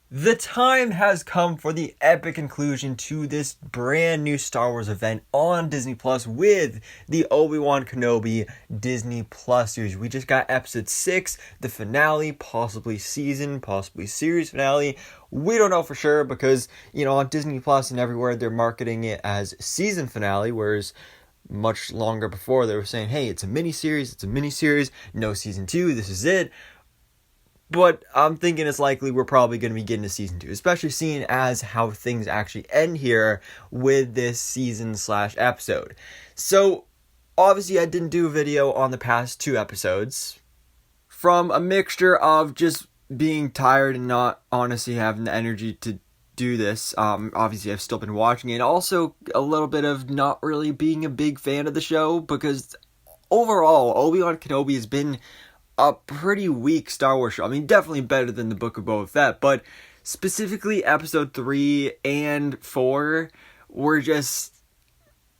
The time has come for the epic conclusion to this brand new Star Wars event on Disney Plus with the Obi Wan Kenobi Disney Plus series. We just got episode 6, the finale, possibly season, possibly series finale. We don't know for sure because, on Disney Plus and everywhere they're marketing it as season finale, whereas much longer before they were saying, hey, it's a mini-series, no season 2, this is it. But I'm thinking it's likely we're probably going to be getting to season 2, especially seeing as how things actually end here with this season/episode. So, obviously I didn't do a video on the past 2 episodes from a mixture of just being tired and not honestly having the energy to do this. Obviously I've still been watching it. Also, a little bit of not really being a big fan of the show because overall, Obi-Wan Kenobi has been a pretty weak Star Wars show. I mean, definitely better than the Book of Boba Fett, but specifically episode 3 and 4 were just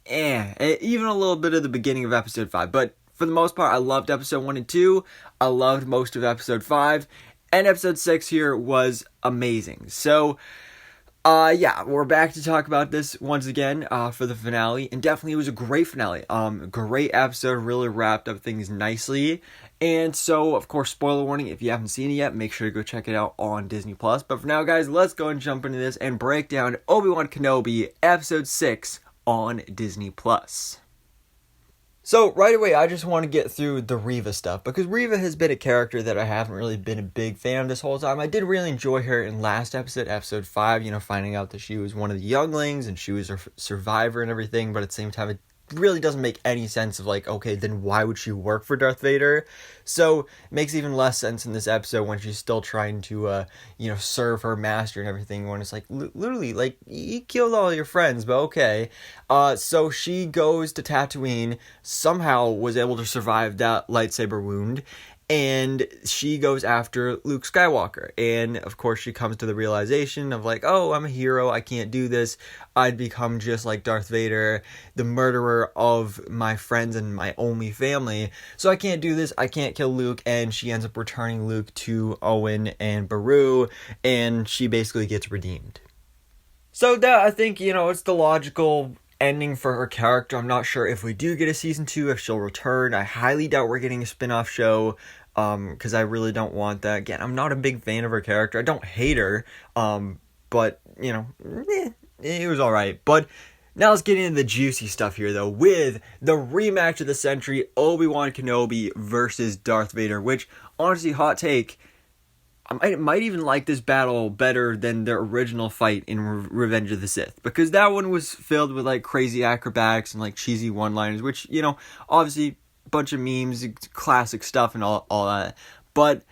even a little bit of the beginning of episode 5, but for the most part, I loved episode 1 and 2, I loved most of episode 5, and episode 6 here was amazing. So, we're back to talk about this once again for the finale, and definitely it was a great finale. Great episode, really wrapped up things nicely, and so, of course, spoiler warning, if you haven't seen it yet, make sure to go check it out on Disney+. But for now, guys, let's go and jump into this and break down Obi-Wan Kenobi Episode 6 on Disney+. So, right away, I just want to get through the Reva stuff, because Reva has been a character that I haven't really been a big fan of this whole time. I did really enjoy her in last episode, episode 5, finding out that she was one of the younglings, and she was a survivor and everything, but at the same time, it really doesn't make any sense of, okay, then why would she work for Darth Vader? So, it makes even less sense in this episode when she's still trying to, serve her master and everything, when it's literally, you killed all your friends, but okay. So she goes to Tatooine, somehow was able to survive that lightsaber wound, and she goes after Luke Skywalker. And, of course, she comes to the realization of, oh, I'm a hero, I can't do this. I'd become just like Darth Vader, the murderer of my friends and my only family. So I can't do this, I can't kill Luke, and she ends up returning Luke to Owen and Beru, and she basically gets redeemed. So that, I think, it's the logical ending for her character. I'm not sure if we do get a season 2, if she'll return. I highly doubt we're getting a spin-off show, because I really don't want that. Again, I'm not a big fan of her character. I don't hate her, but, it was alright. But now let's get into the juicy stuff here, though, with the rematch of the century, Obi-Wan Kenobi versus Darth Vader, which, honestly, hot take, I might even like this battle better than the original fight in Revenge of the Sith, because that one was filled with crazy acrobatics and cheesy one-liners, which, obviously a bunch of memes, classic stuff and all that, but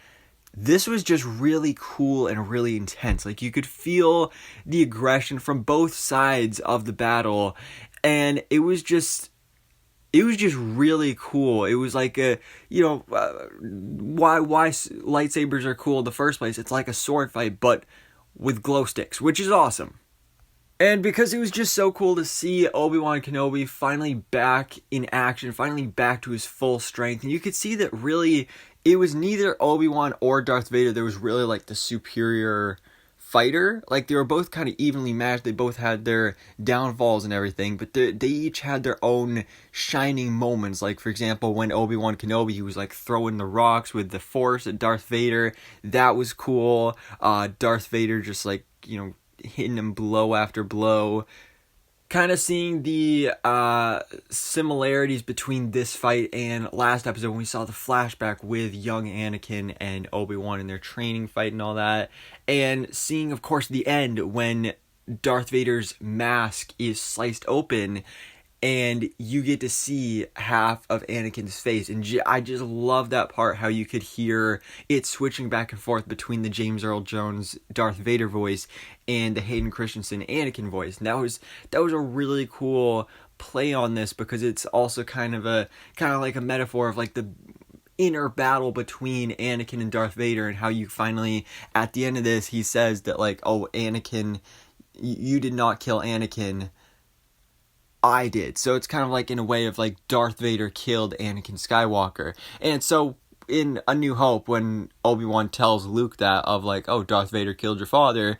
this was just really cool and really intense. You could feel the aggression from both sides of the battle, and it was just really cool. It was why lightsabers are cool in the first place. It's like a sword fight, but with glow sticks, which is awesome. And because it was just so cool to see Obi-Wan Kenobi finally back in action, finally back to his full strength. And you could see that really, it was neither Obi-Wan or Darth Vader. There was really the superior fighter. They were both kind of evenly matched. They both had their downfalls and everything, but they each had their own shining moments. For example, when Obi-Wan Kenobi, he was throwing the rocks with the Force at Darth Vader. That was cool. Darth Vader just hitting him blow after blow. Kind of seeing the similarities between this fight and last episode when we saw the flashback with young Anakin and Obi-Wan in their training fight and all that. And seeing, of course, the end when Darth Vader's mask is sliced open and you get to see half of Anakin's face. And I just love that part, how you could hear it switching back and forth between the James Earl Jones Darth Vader voice and the Hayden Christensen Anakin voice. And that was a really cool play on this, because it's also kind of like a metaphor of the inner battle between Anakin and Darth Vader, and how you finally, at the end of this, he says that oh, Anakin, you did not kill Anakin, I did. So it's kind of in a way of Darth Vader killed Anakin Skywalker. And so in A New Hope, when Obi-Wan tells Luke that, of like, oh, Darth Vader killed your father,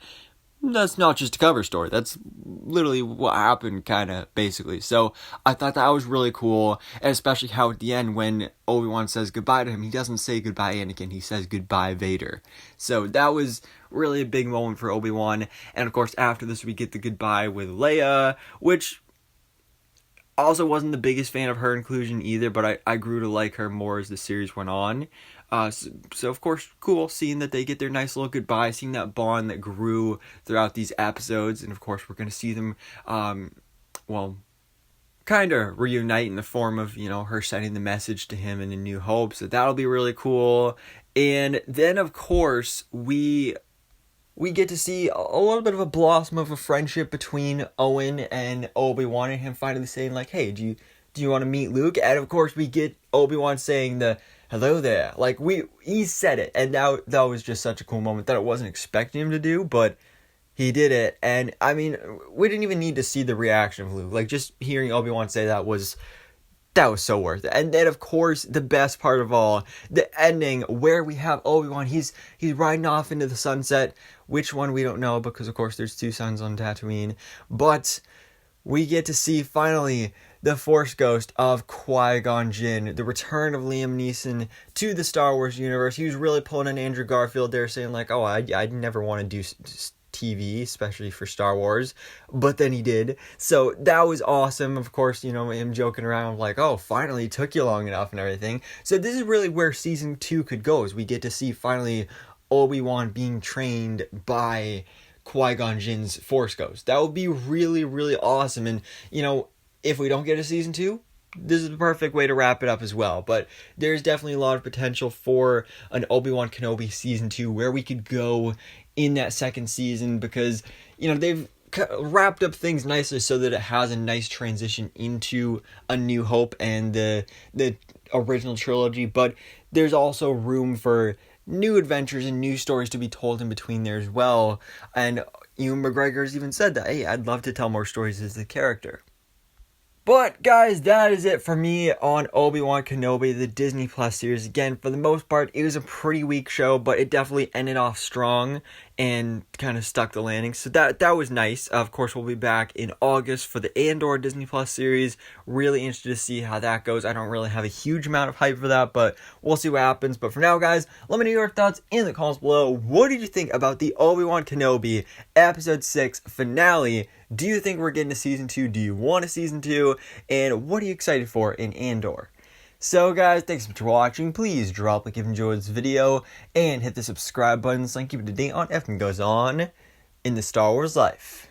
that's not just a cover story. That's literally what happened, kind of, basically. So I thought that was really cool, and especially how at the end, when Obi-Wan says goodbye to him, he doesn't say goodbye Anakin, he says goodbye Vader. So that was really a big moment for Obi-Wan, and of course after this we get the goodbye with Leia, which also wasn't the biggest fan of her inclusion either, but I grew to like her more as the series went on. So of course, cool seeing that they get their nice little goodbye, seeing that bond that grew throughout these episodes, and of course we're going to see them, kind of reunite in the form of, her sending the message to him in A New Hope, so that'll be really cool. And then of course, we get to see a little bit of a blossom of a friendship between Owen and Obi-Wan, and him finally saying like, hey, do you want to meet Luke? And of course we get Obi-Wan saying the hello there. Like, he said it, and that was just such a cool moment that I wasn't expecting him to do, but he did it. And I mean, we didn't even need to see the reaction of Luke. Like, just hearing Obi-Wan say that was so worth it. And then of course the best part of all, the ending where we have Obi-Wan, he's riding off into the sunset. Which one we don't know, because of course there's two suns on Tatooine, but we get to see finally the Force ghost of Qui-Gon Jinn, the return of Liam Neeson to the Star Wars universe. He was really pulling an Andrew Garfield there, saying like, oh, I'd never want to do TV, especially for Star Wars, but then he did, so that was awesome. Of course, him joking around like, oh, finally it took you long enough and everything. So this is really where season 2 could go, as we get to see finally Obi-Wan being trained by Qui-Gon Jinn's Force Ghost. That would be really, really awesome. And if we don't get a season 2, this is the perfect way to wrap it up as well. But there's definitely a lot of potential for an Obi-Wan Kenobi season 2, where we could go in that second season, because they've wrapped up things nicely so that it has a nice transition into A New Hope and the original trilogy. But there's also room for new adventures and new stories to be told in between there as well. And Ewan McGregor's even said that, hey, I'd love to tell more stories as the character. But guys, that is it for me on Obi-Wan Kenobi, the Disney Plus series. Again, for the most part, it was a pretty weak show, but it definitely ended off strong and kind of stuck the landing. So that was nice. Of course, we'll be back in August for the Andor Disney Plus series. Really interested to see how that goes. I don't really have a huge amount of hype for that, but we'll see what happens. But for now, guys, let me know your thoughts in the comments below. What did you think about the Obi-Wan Kenobi Episode 6 finale? Do you think we're getting a season 2? Do you want a season 2? And what are you excited for in Andor? So guys, thanks so much for watching. Please drop a like if you enjoyed this video, and hit the subscribe button so I can keep it up to date on everything goes on in the Star Wars life.